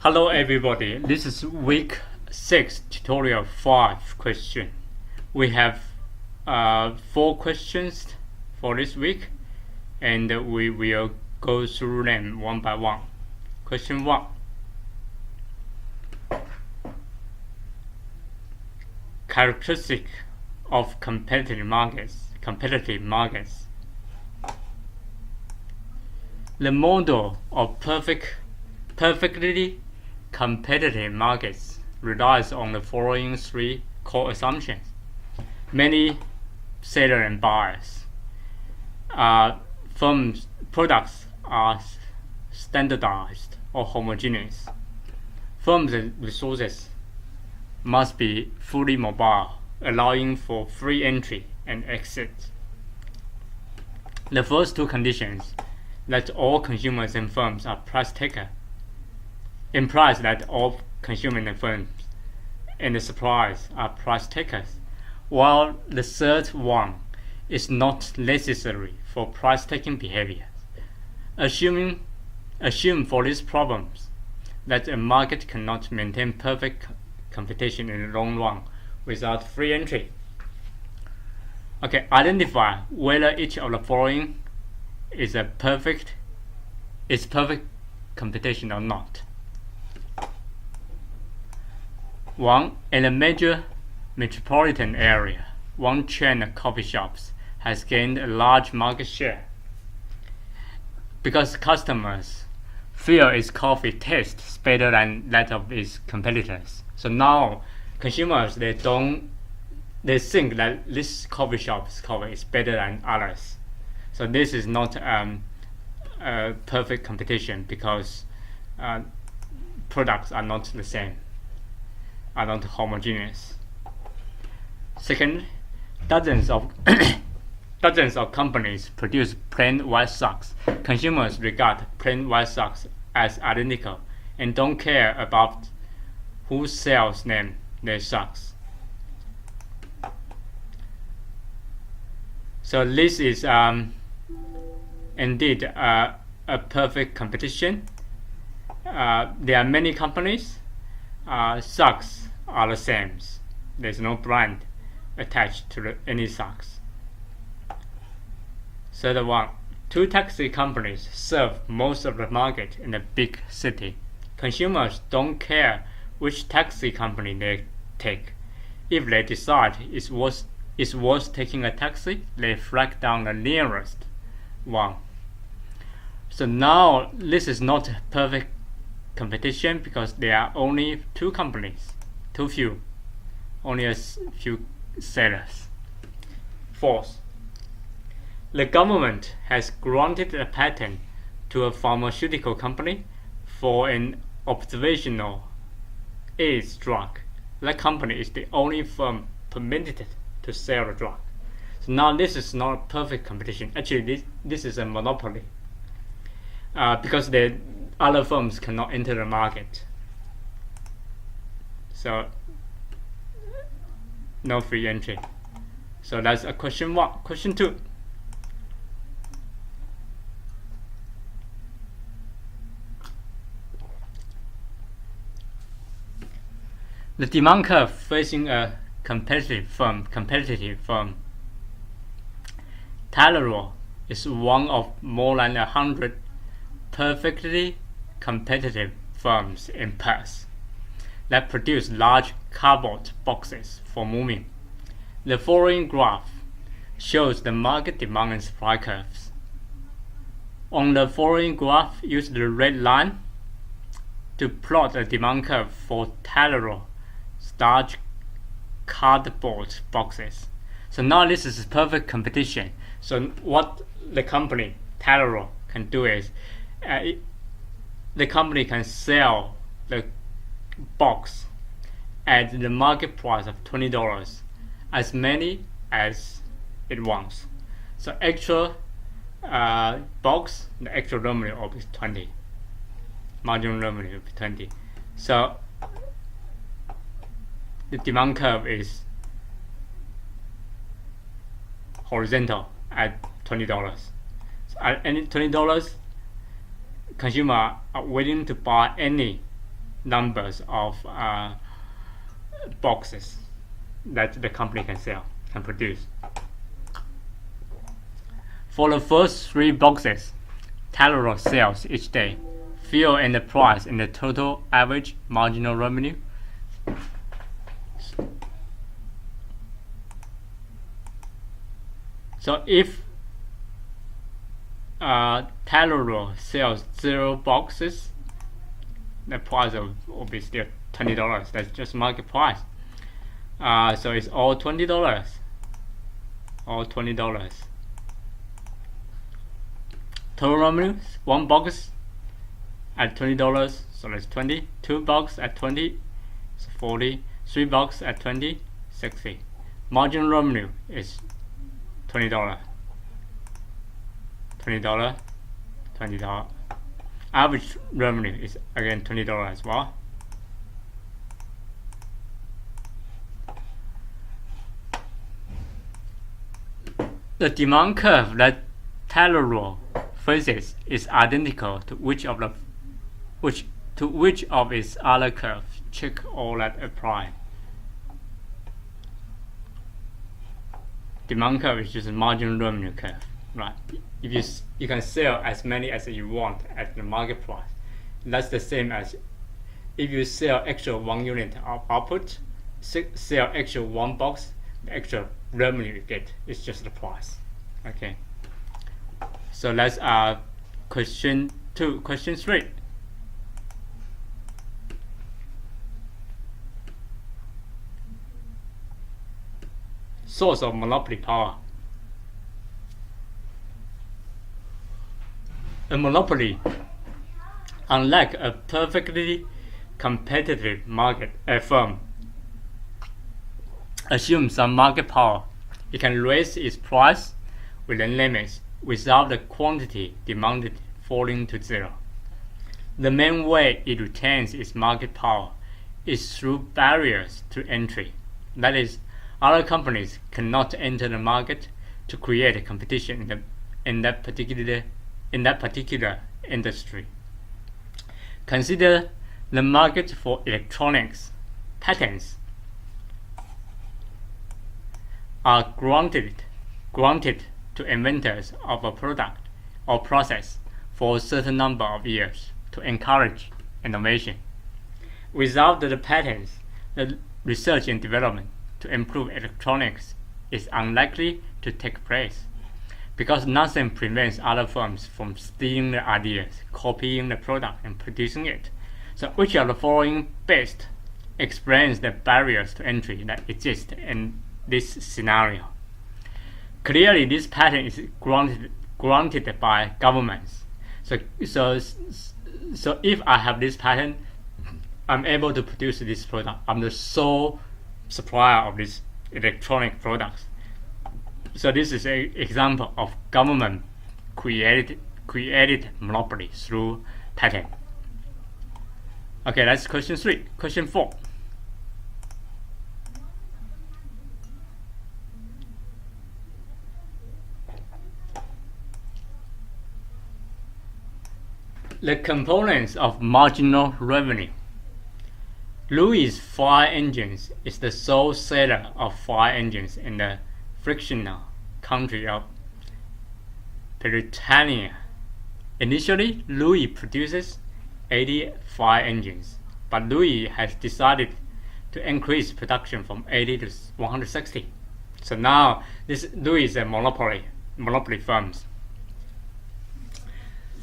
Hello everybody, this is week 6 tutorial 5 question. We have 4 questions for this week and we will go through them one by one. Question 1. Characteristic of competitive markets. The model of perfectly competitive markets relies on the following 3 core assumptions. Many sellers and buyers. Products are standardized or homogeneous. Firms and resources must be fully mobile, allowing for free entry and exit. The first 2 conditions, that all consumers and firms are price takers, implies that all consumers and firms and the suppliers are price takers, while the third one is not necessary for price taking behavior. Assume for these problems that a market cannot maintain perfect competition in the long run without free entry. Okay, identify whether each of the following is perfect competition or not. 1. In a major metropolitan area, one chain of coffee shops has gained a large market share because customers feel its coffee tastes better than that of its competitors. So now consumers they think that this coffee shop's coffee is better than others. So this is not a perfect competition because products are not the same, are not homogeneous. Second, dozens of companies produce plain white socks. Consumers regard plain white socks as identical and don't care about who sells them their socks. So this is indeed a perfect competition. There are many companies. Socks are the same. There's no brand attached to any socks. Third one, 2 taxi companies serve most of the market in a big city. Consumers don't care which taxi company they take. If they decide it's worth taking a taxi, they flag down the nearest one. So now this is not perfect competition because there are only 2 companies, only a few sellers. Fourth, the government has granted a patent to a pharmaceutical company for an observational AIDS drug. That company is the only firm permitted to sell the drug. So now this is not perfect competition. Actually, this is a monopoly because the other firms cannot enter the market. So no free entry. So that's a question 1. Question 2. The demand curve facing a competitive firm. Tylenol is one of more than 100 perfectly competitive firms in Perth that produce large cardboard boxes for moving. The following graph shows the market demand and supply curves. On the following graph, use the red line to plot the demand curve for Tylenol large cardboard boxes. So now this is perfect competition. So what the company Tylenol can do is the company can sell the box at the market price of $20, as many as it wants. So actual box, the actual revenue will be 20. Marginal revenue will be 20. So the demand curve is horizontal at $20. So at any $20, consumers are willing to buy any numbers of boxes that the company can produce. For the first 3 boxes, Taloro sells each day, fill in the price in the total average marginal revenue. So if Taloro sells 0 boxes, the price will be still $20. That's just market price. So it's all $20. All $20. Total revenue, 1 box at $20, so that's 20. 2 boxes at 20, so 40. 3 boxes at 20, 60. Marginal revenue is $20. $20. $20. Average revenue is again $20 as well. The demand curve that Taloro faces is identical to which of its other curves. Check all that apply. Demand curve is just a marginal revenue curve, right? If you can sell as many as you want at the market price. That's the same as if you sell extra 1 unit of output, sell extra 1 box, the extra revenue you get is just the price. Okay. So that's question 2. Question 3. Source of monopoly power. A monopoly, unlike a perfectly competitive market, a firm assumes some market power. It can raise its price within limits without the quantity demanded falling to 0. The main way it retains its market power is through barriers to entry. That is, other companies cannot enter the market to create a competition in that particular industry. Consider the market for electronics. Patents are granted to inventors of a product or process for a certain number of years to encourage innovation. Without the patents, the research and development to improve electronics is unlikely to take place, because nothing prevents other firms from stealing the ideas, copying the product, and producing it. So which of the following best explains the barriers to entry that exist in this scenario? Clearly, this patent is granted by governments. So if I have this patent, I'm able to produce this product. I'm the sole supplier of these electronic products. So this is an example of government created monopoly through patent. Okay, that's question 3. Question 4. The components of marginal revenue. Louis fire engines is the sole seller of fire engines in the frictional country of Britannia. Initially, Louis produces 80 fire engines, but Louis has decided to increase production from 80 to 160. So now this Louis is a monopoly firms.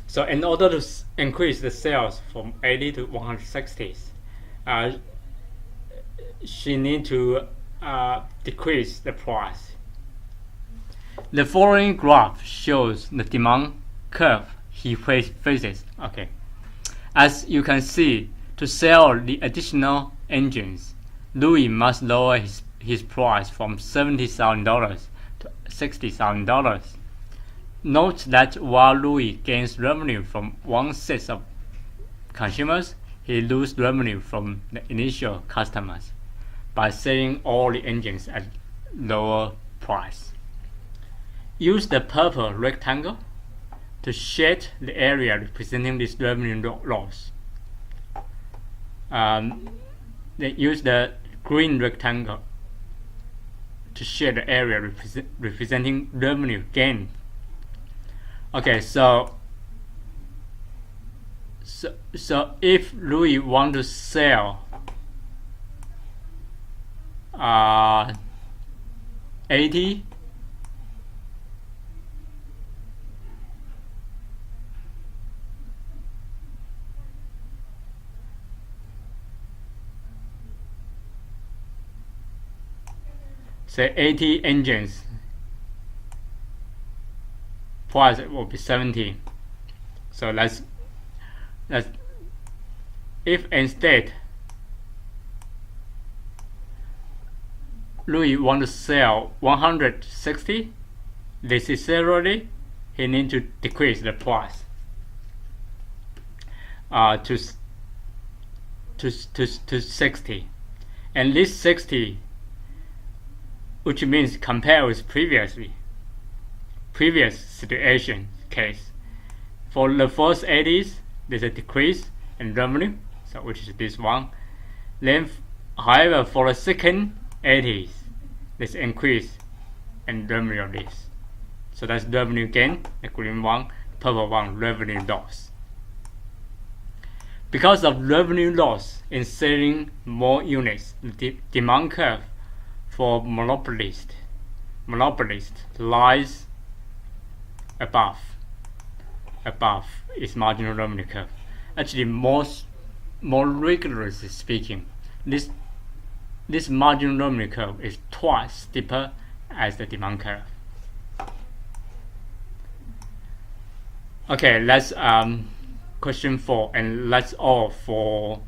So in order to increase the sales from 80 to 160, she need to decrease the price. The following graph shows the demand curve he faces. Okay, as you can see, to sell the additional engines, Louis must lower his price from $70,000 to $60,000. Note that while Louis gains revenue from one set of consumers, he loses revenue from the initial customers by selling all the engines at lower price. Use the purple rectangle to shade the area representing this revenue loss. they use the green rectangle to share the area representing revenue gain. Okay, so if Louis want to sell 80 say 80 engines, price will be 70. So let's if instead Louis want to sell 160, necessarily he need to decrease the price to 60, and this 60, which means compare with previous situation case. For the first 80s, there's a decrease in revenue, so which is this one. Then, however, for the second 80s, there's increase in revenue of this. So that's revenue gain, the green one, purple one, revenue loss. Because of revenue loss in selling more units, the demand curve for monopolist lies above its marginal revenue curve. Actually, more rigorously speaking, this marginal revenue curve is twice steeper as the demand curve. Okay, let's question 4, and that's all for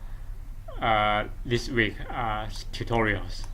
this week tutorials.